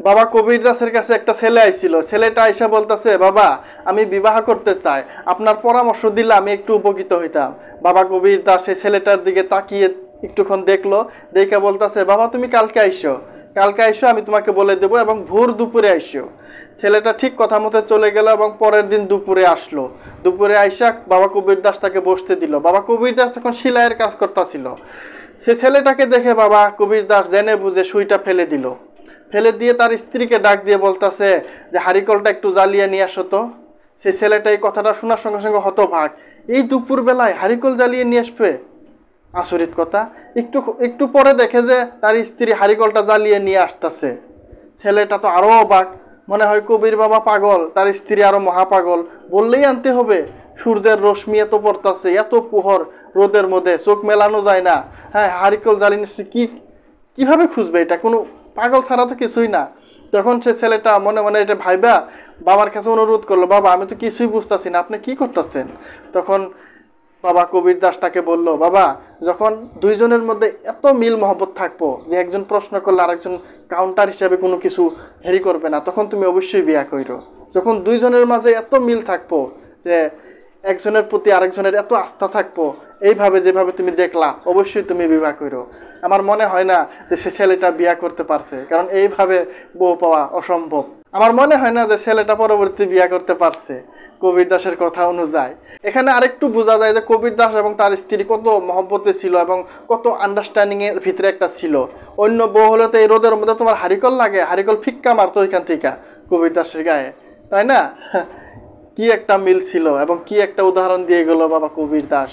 বাবা কবির দাসের কাছে একটা ছেলে আইছিল, ছেলেটা আইসা বলতেছে, বাবা আমি বিবাহ করতে চাই, আপনার পরামর্শ দিলে আমি একটু উপকৃত হইতাম। বাবা কবির দাস সেই ছেলেটার দিকে তাকিয়ে একটুক্ষণ দেখলো, দেখে বলতেছে, বাবা তুমি কালকে আইসো, কালকে আইসো, আমি তোমাকে বলে দেবো, এবং ভোর দুপুরে আইসো। ছেলেটা ঠিক কথা মতো চলে গেল এবং পরের দিন দুপুরে আসলো। দুপুরে আইসা বাবা কবির দাস তাকে বসতে দিল। বাবা কবির দাস তখন সেলাইয়ের কাজ করতেছিল। সে ছেলেটাকে দেখে বাবা কবির দাস জেনে বুঝে সুইটা ফেলে দিল। ফেলে দিয়ে তার স্ত্রীকে ডাক দিয়ে বলতেছে যে হারিকলটা একটু জ্বালিয়ে নিয়ে আসো তো। সেই ছেলেটা এই কথাটা শোনার সঙ্গে সঙ্গে হতভাগ, এই দুপুরবেলায় হারিকল জ্বালিয়ে নিয়ে আসবে, আচরিত কথা। একটু একটু পরে দেখে যে তার স্ত্রী হারিকলটা জ্বালিয়ে নিয়ে আসতেছে। ছেলেটা তো আরও অবাক, মনে হয় কবির বাবা পাগল, তার স্ত্রী আরো মহাপাগল, বললেই আনতে হবে। সূর্যের রশ্মি এত পড়তাছে, এত প্রহর, রোদের মধ্যে চোখ মেলানো যায় না। হ্যাঁ, হারিকল জ্বালিয়ে নিয়ে কি, কিভাবে খুঁজবে এটা, কোনো পাগল ছাড়া তো কিছুই না। তখন সে ছেলেটা মনে মনে এটা ভাইবা বাবার কাছে অনুরোধ করলো, বাবা আমি তো কিছুই বুঝতেছি না, আপনি কি করতেছেন। তখন বাবা কবির দাস তাকে বলল, বাবা যখন দুইজনের মধ্যে এত মিল মহব্বত থাকবো যে একজন প্রশ্ন করলে আরেকজন কাউন্টার হিসাবে কোনো কিছু হেরি করবে না, তখন তুমি অবশ্যই বিয়া করো। যখন দুইজনের মাঝে এত মিল থাকবো যে একজনের প্রতি আরেকজনের এত আস্থা থাকবো, এইভাবে যেভাবে তুমি দেখলা, অবশ্যই তুমি বিবাহ করো। আমার মনে হয় না যে সে ছেলেটা বিয়া করতে পারছে, কারণ এইভাবে বউ পাওয়া অসম্ভব। আমার মনে হয় না যে ছেলেটা পরবর্তী বিয়া করতে পারছে কবির দাসের কথা অনুযায়ী। এখানে আরেকটু বোঝা যায় যে কবির দাস এবং তার স্ত্রী কত মহব্বতে ছিল এবং কত আন্ডারস্ট্যান্ডিং এর ভিতরে একটা ছিল। অন্য বউ হলে তো এই রোদের মধ্যে তোমার হারিকল লাগে, হারিকল ফিক্কা মারতো ওইখান থেকে কবির দাসের গায়ে, তাই না? কি একটা মিল ছিল এবং কি একটা উদাহরণ দিয়ে গেল বাবা কবির দাস।